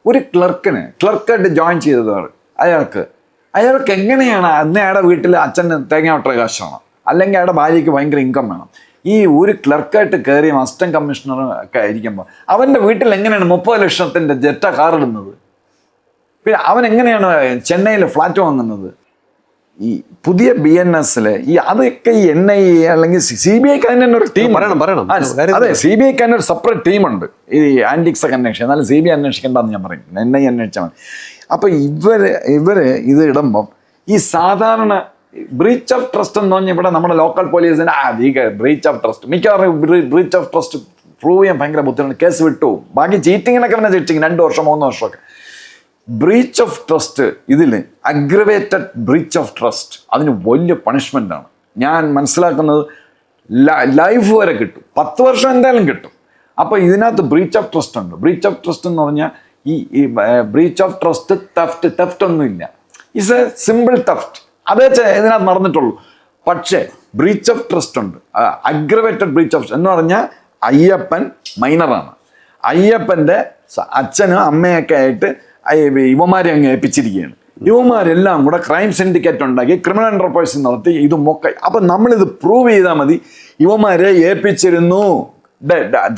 ഒരു ക്ലർക്കായിട്ട് ജോയിൻ ചെയ്തതാണ് അയാൾക്ക് എങ്ങനെയാണ് അന്ന് അയാളുടെ വീട്ടിൽ അച്ഛന് തേങ്ങ വെട്ട കാശാണ്, അല്ലെങ്കിൽ അയാളുടെ ഭാര്യയ്ക്ക് ഭയങ്കര ഇൻകം വേണം. ഈ ഒരു ക്ലർക്കായിട്ട് കയറിയ അസിസ്റ്റന്റ് കമ്മീഷണർ ഒക്കെ ആയിരിക്കുമ്പോൾ അവൻ്റെ വീട്ടിൽ എങ്ങനെയാണ് 30 ലക്ഷത്തിൻ്റെ ജെറ്റ കാർ ഇടുന്നത്? പിന്നെ അവൻ എങ്ങനെയാണ് ചെന്നൈയിൽ ഫ്ലാറ്റ് വാങ്ങുന്നത്? ഈ പുതിയ BNS അതൊക്കെ ഈ NIA അല്ലെങ്കിൽ CBI തന്നെ ഒരു ടീം പറയണം. അതെ, CBI ഒരു സെപ്പറേറ്റ് ടീമുണ്ട് ഈ ആന്റിക്സ് ഒക്കെ അന്വേഷിക്കുക. എന്നാലും CBI അന്വേഷിക്കേണ്ടെന്ന് ഞാൻ പറയും, NIA അന്വേഷിച്ചാൽ മതി. അപ്പൊ ഇവര് ഇത് ഇടുമ്പം ഈ സാധാരണ ബ്രീച്ച് ഓഫ് ട്രസ്റ്റ് എന്ന് പറഞ്ഞാൽ ഇവിടെ നമ്മുടെ ലോക്കൽ പോലീസിന് ബ്രീച്ച് ഓഫ് ട്രസ്റ്റ് മിക്കവാറും ബ്രീച്ച് ഓഫ് ട്രസ്റ്റ് പ്രൂവ് ചെയ്യാൻ ഭയങ്കര ബുദ്ധിമുട്ട്, കേസ് വിട്ടു. ബാക്കി ചീറ്റിങ്ങിനൊക്കെ പിന്നെ ചീറ്റിങ് 2 വർഷം 3 വർഷമൊക്കെ. ബ്രീച്ച് ഓഫ് ട്രസ്റ്റ് ഇതിൽ അഗ്രവേറ്റഡ് ബ്രീച്ച് ഓഫ് ട്രസ്റ്റ് അതിന് വലിയ പണിഷ്മെൻ്റാണ്. ഞാൻ മനസ്സിലാക്കുന്നത് ലൈഫ് വരെ കിട്ടും, 10 വർഷം എന്തായാലും കിട്ടും. അപ്പോൾ ഇതിനകത്ത് ബ്രീച്ച് ഓഫ് ട്രസ്റ്റ് ഉണ്ട്. ബ്രീച്ച് ഓഫ് ട്രസ്റ്റ് എന്ന് പറഞ്ഞാൽ ഈ ബ്രീച്ച് ഓഫ് ട്രസ്റ്റ് തെഫ്റ്റ് ഒന്നുമില്ല, ഇറ്റ്സ് എ സിമ്പിൾ തെഫ്റ്റ്. അതേ ഇതിനകത്ത് നടന്നിട്ടുള്ളൂ. പക്ഷേ ബ്രീച്ച് ഓഫ് ട്രസ്റ്റ് ഉണ്ട്, അഗ്രവേറ്റഡ് ബ്രീച്ച് ഓഫ് എന്ന് പറഞ്ഞാൽ അയ്യപ്പൻ മൈനറാണ്. അയ്യപ്പൻ്റെ അച്ഛനും അമ്മയൊക്കെ ആയിട്ട് ഇവന്മാരെ അങ്ങ് ഏൽപ്പിച്ചിരിക്കുകയാണ്. ഇവന്മാരെല്ലാം കൂടെ ക്രൈം സിൻഡിക്കേറ്റ് ഉണ്ടാക്കി ക്രിമിനൽ എന്റർപ്രൈസ് നടത്തി ഇത് മൊക്ക. അപ്പം നമ്മളിത് പ്രൂവ് ചെയ്താൽ മതി ഇവന്മാരെ ഏൽപ്പിച്ചിരുന്നു.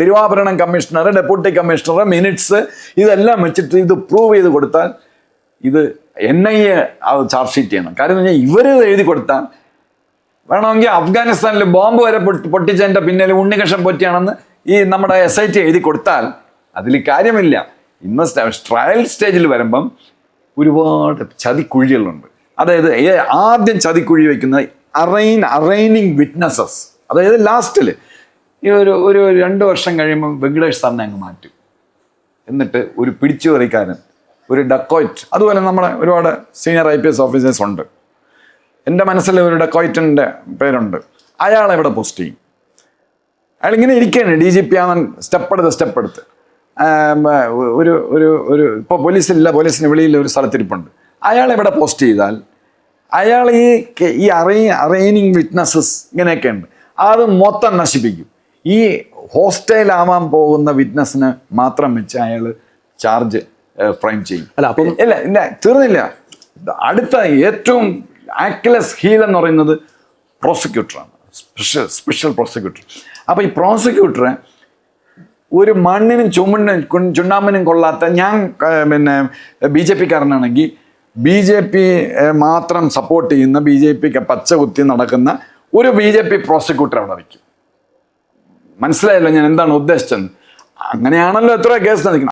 തിരുവാഭരണം കമ്മീഷണർ, ഡെപ്യൂട്ടി കമ്മീഷണർ മിനിറ്റ്സ് ഇതെല്ലാം വെച്ചിട്ട് ഇത് പ്രൂവ് ചെയ്ത് കൊടുത്താൽ ഇത് NIA അത് ചാർജ് ഷീറ്റ് ചെയ്യണം. കാര്യം എന്ന് പറഞ്ഞാൽ ഇവർ എഴുതി കൊടുത്താൽ വേണമെങ്കിൽ അഫ്ഗാനിസ്ഥാനിൽ ബോംബ് വരെ പൊട്ടിച്ചതിൻ്റെ പിന്നിൽ ഉണ്ണികൃഷ്ണൻ പൊറ്റിയാണെന്ന് ഈ നമ്മുടെ SIT എഴുതി കൊടുത്താൽ അതിൽ കാര്യമില്ല. ഇന്ന് ട്രയൽ സ്റ്റേജിൽ വരുമ്പം ഒരുപാട് ചതിക്കുഴികളുണ്ട്. അതായത് ആദ്യം ചതിക്കുഴി വയ്ക്കുന്നത് അറൈനിങ് വിറ്റ്നസസ്. അതായത് ലാസ്റ്റിൽ ഈ ഒരു 2 വർഷം കഴിയുമ്പം വെങ്കടേഷ് സാറിനെ അങ്ങ് മാറ്റും. എന്നിട്ട് ഒരു പിടിച്ചുപറിക്കാരൻ, ഒരു ഡക്കോയിറ്റ്, അതുപോലെ നമ്മുടെ ഒരുപാട് സീനിയർ IPS ഓഫീസേഴ്സ് ഉണ്ട്. എൻ്റെ മനസ്സിൽ ഒരു ഡക്കോയിറ്റിൻ്റെ പേരുണ്ട്. അയാളെ ഇവിടെ പോസ്റ്റ് ചെയ്യും. അയാളിങ്ങനെ ഇരിക്കുകയാണ്, DGP ആവാൻ സ്റ്റെപ്പ് എടുത്ത് ഒരു ഇപ്പോൾ പോലീസിന് വെളിയിൽ ഒരു സ്ഥലത്തിരിപ്പുണ്ട്. അയാളെ ഇവിടെ പോസ്റ്റ് ചെയ്താൽ അയാൾ ഈ അറൈനിങ് വിറ്റ്നസസ് ഇങ്ങനെയൊക്കെ ഉണ്ട്, അത് മൊത്തം നശിപ്പിക്കും. ഈ ഹോസ്റ്റൈലാവാൻ പോകുന്ന വിറ്റ്നസിന് മാത്രം വെച്ച് അയാൾ ചാർജ് ഫ്രെയിം ചെയ്യും. അപ്പം ഇല്ല തീർന്നില്ല. അടുത്ത ഏറ്റവും ആക്ലെസ് ഹീൽ എന്ന് പറയുന്നത് പ്രോസിക്യൂട്ടറാണ്, സ്പെഷ്യൽ പ്രോസിക്യൂട്ടർ. അപ്പോൾ ഈ പ്രോസിക്യൂട്ടറെ ഒരു മണ്ണിനും ചുണ്ണാമ്പിനും കൊള്ളാത്ത ഞാൻ BJP കാരനാണെങ്കിൽ BJP മാത്രം സപ്പോർട്ട് ചെയ്യുന്ന BJPക്ക് പച്ച കുത്തി നടക്കുന്ന ഒരു BJP പ്രോസിക്യൂട്ടർ അവിടെ വയ്ക്കും. മനസ്സിലായല്ലോ ഞാൻ എന്താണ് ഉദ്ദേശിച്ചത്? അങ്ങനെയാണല്ലോ എത്ര കേസ് നടക്കുന്നത്.